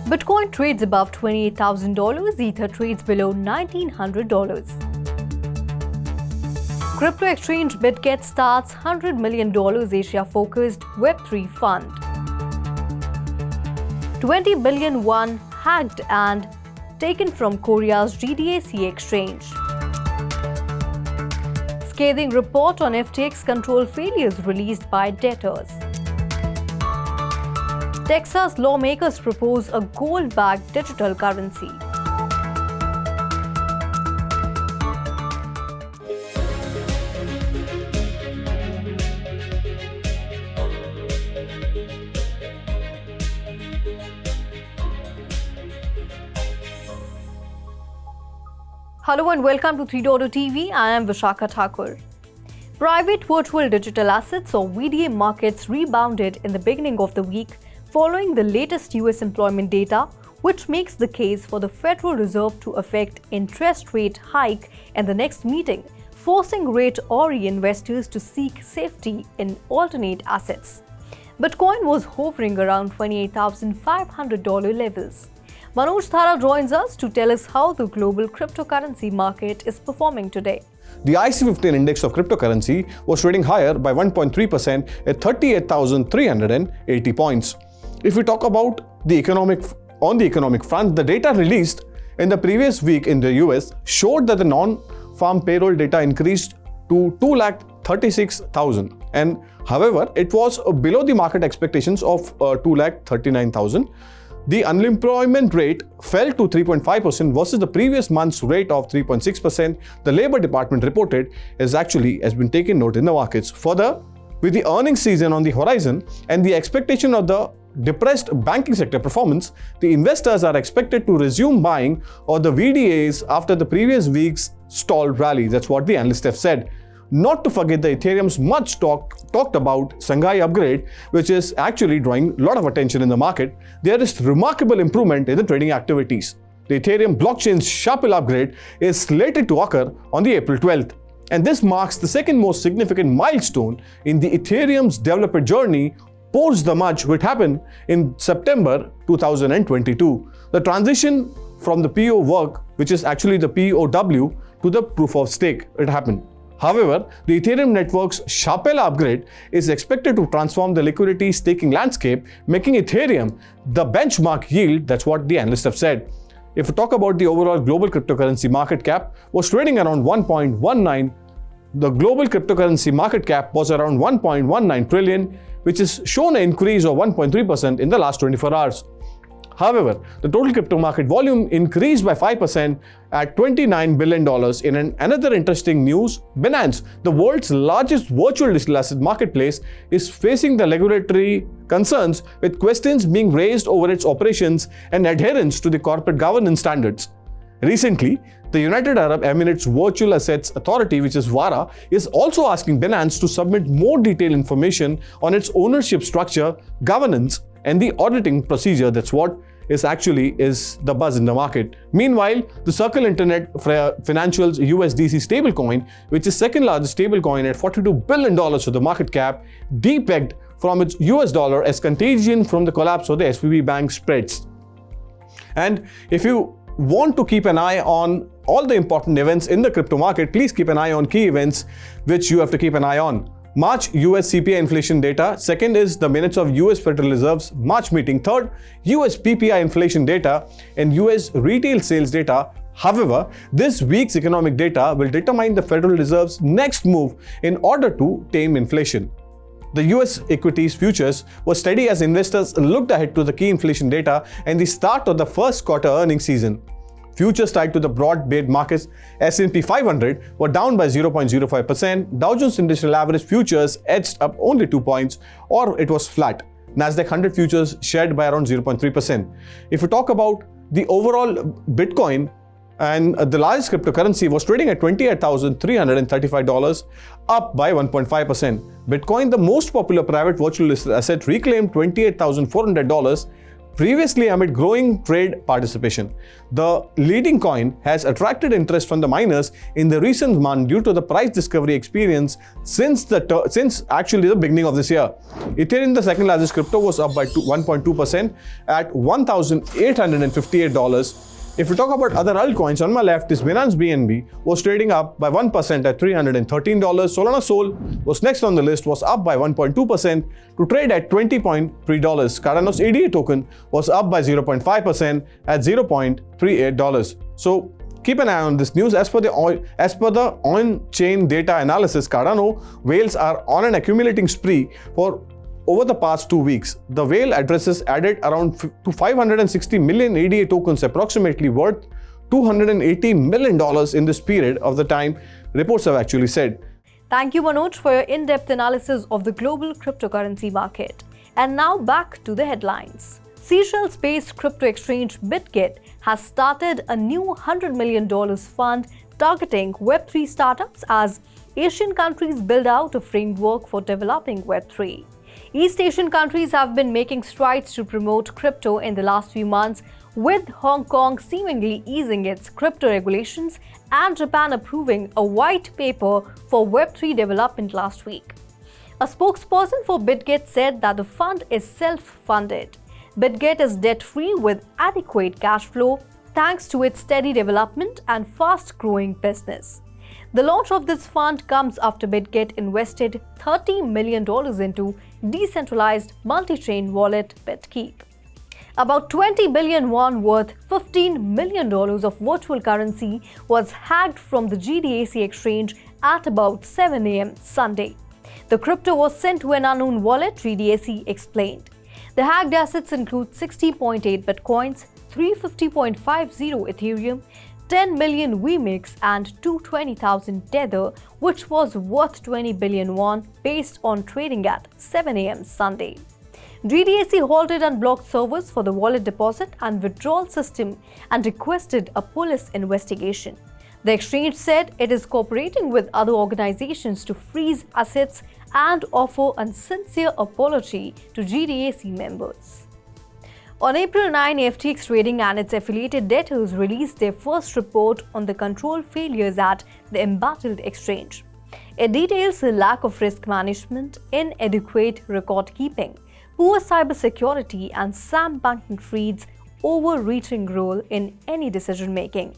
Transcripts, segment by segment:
Bitcoin trades above $28,000, Ether trades below $1,900. Crypto exchange BitGet starts $100 million Asia-focused Web3 fund. 20 billion won hacked and taken from Korea's GDAC exchange. Scathing report on FTX control failures released by Debtors. Texas lawmakers propose a gold-backed digital currency. Hello and welcome to 3.0 TV. I am Vishakha Thakur. Private virtual digital assets or VDA markets rebounded in the beginning of the week following the latest US employment data, which makes the case for the Federal Reserve to effect interest rate hike in the next meeting, forcing rate-ori investors to seek safety in alternate assets. Bitcoin was hovering around $28,500 levels. Manoj Thara joins us to tell us how the global cryptocurrency market is performing today. The IC15 index of cryptocurrency was trading higher by 1.3% at 38,380 points. If we talk about the economic front, the data released in the previous week in the US showed that the non-farm payroll data increased to 236,000, and however, it was below the market expectations of 239,000. The unemployment rate fell to 3.5% versus the previous month's rate of 3.6%. The Labor Department reported has been taken note in the markets. Further, with the earnings season on the horizon and the expectation of the depressed banking sector performance, the investors are expected to resume buying of the VDAs after the previous week's stalled rally. That's what the analysts have said. Not to forget the Ethereum's much talked about Shanghai upgrade, which is actually drawing a lot of attention in the market. There is remarkable improvement in the trading activities. The Ethereum blockchain's Sharpel upgrade is slated to occur on the April 12th. And this marks the second most significant milestone in the Ethereum's developer journey post the merge, which happened in September 2022. The transition from the PO work, which is actually the POW, to the proof of stake, it happened. However, the Ethereum network's Sharpel upgrade is expected to transform the liquidity staking landscape, making Ethereum the benchmark yield. That's what the analysts have said. If we talk about the overall global cryptocurrency market cap, was trading around 1.19. The global cryptocurrency market cap was around 1.19 trillion, which has shown an increase of 1.3% in the last 24 hours. However, the total crypto market volume increased by 5% at $29 billion. In another interesting news, Binance, the world's largest virtual digital asset marketplace, is facing the regulatory concerns with questions being raised over its operations and adherence to the corporate governance standards. Recently, the United Arab Emirates Virtual Assets Authority, which is VARA, is also asking Binance to submit more detailed information on its ownership structure, governance, and the auditing procedure. That's what is the buzz in the market. Meanwhile, the Circle Internet Financial's USDC stablecoin, which is second largest stablecoin at $42 billion of the market cap, depegged from its US dollar as contagion from the collapse of the SVB bank spreads. And if you want to keep an eye on all the important events in the crypto market, please keep an eye on key events which you have to keep an eye on. March US CPI inflation data. Second is the minutes of US Federal Reserve's March meeting. Third, US PPI inflation data and US retail sales data. However, this week's economic data will determine the Federal Reserve's next move in order to tame inflation. The US equities futures were steady as investors looked ahead to the key inflation data and the start of the first quarter earnings season. Futures tied to the broad-based markets, S&P 500 were down by 0.05%. Dow Jones Industrial Average futures edged up only 2 points, or it was flat. Nasdaq 100 futures shared by around 0.3%. If we talk about the overall Bitcoin, and the largest cryptocurrency was trading at $28,335, up by 1.5%. Bitcoin, the most popular private virtual asset, reclaimed $28,400, previously amid growing trade participation. The leading coin has attracted interest from the miners in the recent month due to the price discovery experience since actually the beginning of this year. Ethereum, the second largest crypto, was up by 1.2% at $1,858. If we talk about other altcoins, on my left is Binance BNB, was trading up by 1% at $313. Solana Sol was next on the list, was up by 1.2% to trade at $20.3. Cardano's ADA token was up by 0.5% at $0.38. So keep an eye on this news. As per the on-chain data analysis, Cardano whales are on an accumulating spree for over the past 2 weeks. The whale addresses added around to 560 million ADA tokens, approximately worth $280 million in this period of the time, reports have actually said. Thank you, Manoj, for your in-depth analysis of the global cryptocurrency market. And now back to the headlines. Seychelles-based crypto exchange BitGet has started a new $100 million fund targeting Web3 startups as Asian countries build out a framework for developing Web3. East Asian countries have been making strides to promote crypto in the last few months, with Hong Kong seemingly easing its crypto regulations and Japan approving a white paper for Web3 development last week. A spokesperson for BitGet said that the fund is self-funded. BitGet is debt-free with adequate cash flow thanks to its steady development and fast-growing business. The launch of this fund comes after BitGet invested $30 million into decentralized multi-chain wallet BitKeep. About 20 billion won worth $15 million of virtual currency was hacked from the GDAC exchange at about 7 a.m. Sunday. The crypto was sent to an unknown wallet, GDAC explained. The hacked assets include 60.8 bitcoins, 350.50 Ethereum, 10 million VMix and 220,000 Tether, which was worth 20 billion won based on trading at 7 a.m. Sunday. GDAC halted and blocked servers for the wallet deposit and withdrawal system and requested a police investigation. The exchange said it is cooperating with other organizations to freeze assets and offer a sincere apology to GDAC members. On April 9, FTX Trading and its affiliated Debtors released their first report on the control failures at the embattled exchange. It details the lack of risk management, inadequate record keeping, poor cybersecurity, and Sam Bankman-Fried's overreaching role in any decision making.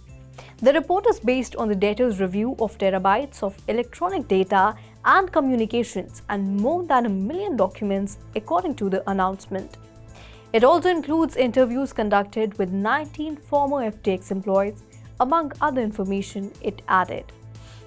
The report is based on the Debtors' review of terabytes of electronic data and communications and more than 1 million documents, according to the announcement. It also includes interviews conducted with 19 former FTX employees, among other information it added.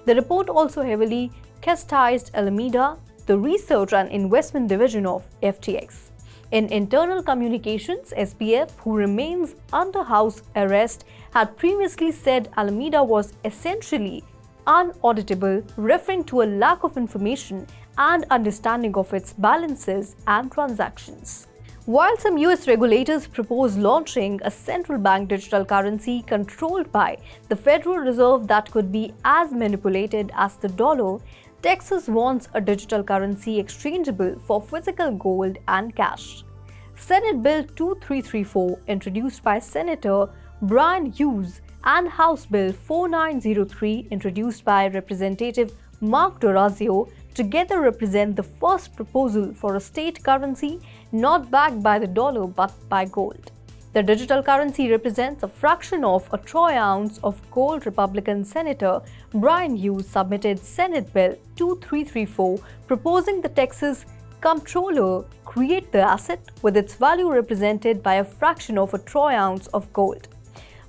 The report also heavily chastised Alameda, the research and investment division of FTX. In internal communications, SBF, who remains under house arrest, had previously said Alameda was essentially unauditable, referring to a lack of information and understanding of its balances and transactions. While some US regulators propose launching a central bank digital currency controlled by the Federal Reserve that could be as manipulated as the dollar, Texas wants a digital currency exchangeable for physical gold and cash. Senate Bill 2334, introduced by Senator Brian Hughes, and House Bill 4903, introduced by Representative Mark D'Orazio, together represent the first proposal for a state currency not backed by the dollar but by gold. The digital currency represents a fraction of a troy ounce of gold. Republican Senator Brian Hughes submitted Senate Bill 2334, proposing the Texas comptroller create the asset with its value represented by a fraction of a troy ounce of gold.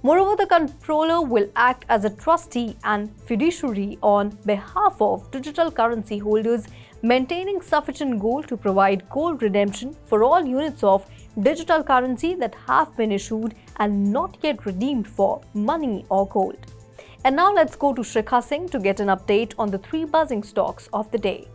Moreover, the comptroller will act as a trustee and fiduciary on behalf of digital currency holders, maintaining sufficient gold to provide gold redemption for all units of digital currency that have been issued and not yet redeemed for money or gold. And now let's go to Shikha Singh to get an update on the 3 buzzing stocks of the day.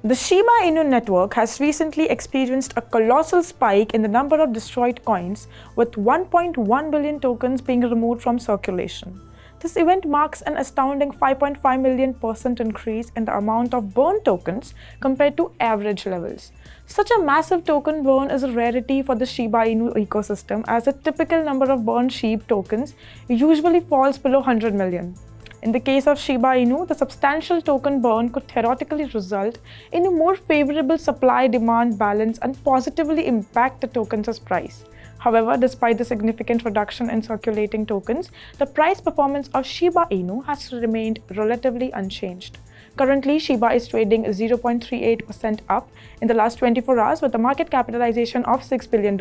The Shiba Inu network has recently experienced a colossal spike in the number of destroyed coins, with 1.1 billion tokens being removed from circulation. This event marks an astounding 5.5 million% increase in the amount of burn tokens compared to average levels. Such a massive token burn is a rarity for the Shiba Inu ecosystem, as the typical number of burned SHIB tokens usually falls below 100 million. In the case of Shiba Inu, the substantial token burn could theoretically result in a more favorable supply-demand balance and positively impact the token's price. However, despite the significant reduction in circulating tokens, the price performance of Shiba Inu has remained relatively unchanged. Currently, Shiba is trading 0.38% up in the last 24 hours with a market capitalization of $6 billion.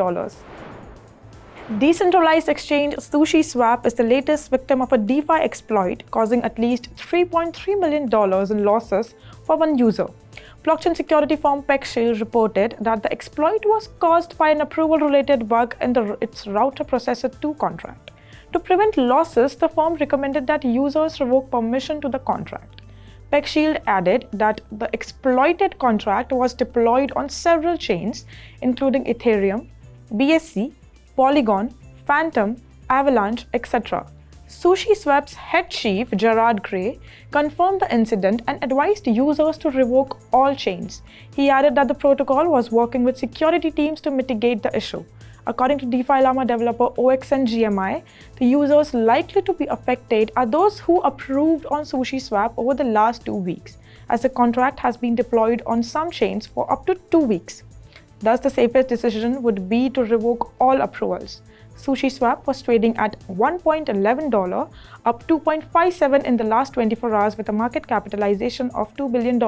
Decentralized exchange SushiSwap is the latest victim of a DeFi exploit, causing at least $3.3 million in losses for one user. Blockchain security firm PeckShield reported that the exploit was caused by an approval-related bug in its router processor 2 contract. To prevent losses, the firm recommended that users revoke permission to the contract. PeckShield added that the exploited contract was deployed on several chains, including Ethereum, BSC, Polygon, Phantom, Avalanche, etc. SushiSwap's head chief, Gerard Gray, confirmed the incident and advised users to revoke all chains. He added that the protocol was working with security teams to mitigate the issue. According to DeFi Llama developer OXNGMI, the users likely to be affected are those who approved on SushiSwap over the last 2 weeks, as the contract has been deployed on some chains for up to 2 weeks. Thus, the safest decision would be to revoke all approvals. SushiSwap was trading at $1.11, up 2.57 in the last 24 hours with a market capitalization of $2 billion.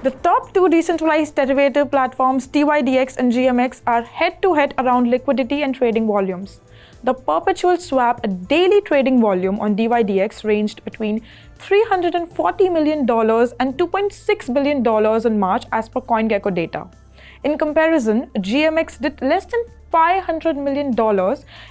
The top 2 decentralized derivative platforms, DYDX and GMX, are head-to-head around liquidity and trading volumes. The perpetual swap daily trading volume on DYDX ranged between $340 million and $2.6 billion in March as per CoinGecko data. In comparison, GMX did less than $500 million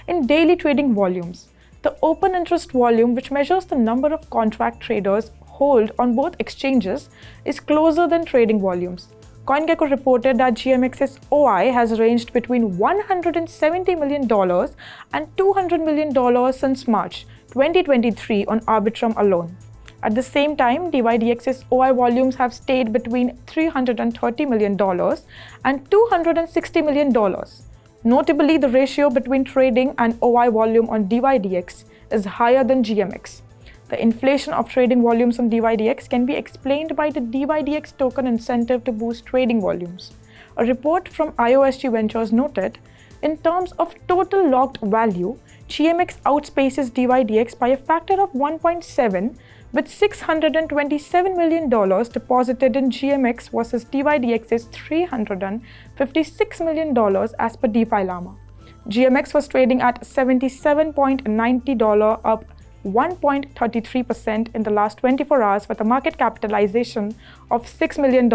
in daily trading volumes. The open interest volume, which measures the number of contract traders hold on both exchanges, is closer than trading volumes. CoinGecko reported that GMX's OI has ranged between $170 million and $200 million since March 2023 on Arbitrum alone. At the same time, DYDX's OI volumes have stayed between $330 million and $260 million. Notably, the ratio between trading and OI volume on DYDX is higher than GMX. The inflation of trading volumes on DYDX can be explained by the DYDX token incentive to boost trading volumes. A report from IOSG Ventures noted, in terms of total locked value, GMX outspaces DYDX by a factor of 1.7, with $627 million deposited in GMX versus DYDX's $356 million as per DeFi Llama. GMX was trading at $77.90, up 1.33% in the last 24 hours with a market capitalization of $6 million.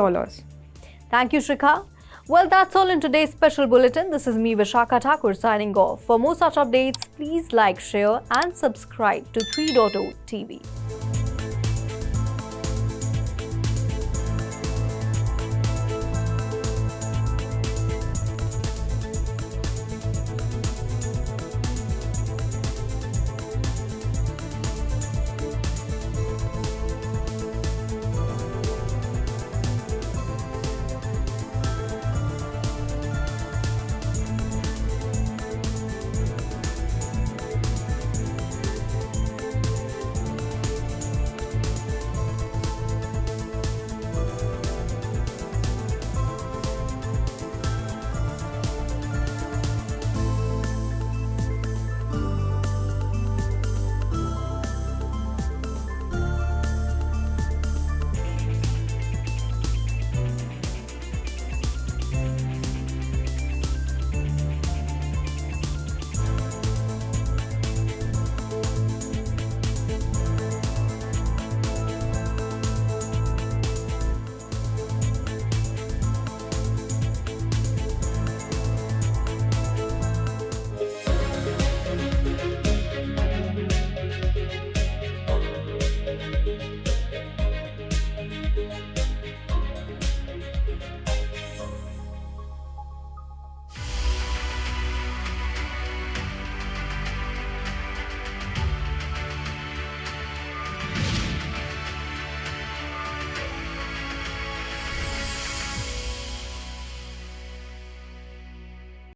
Thank you, Shrikha. Well, that's all in today's special bulletin. This is me, Vishakha Thakur, signing off. For more such updates, please like, share and subscribe to 3.0 TV.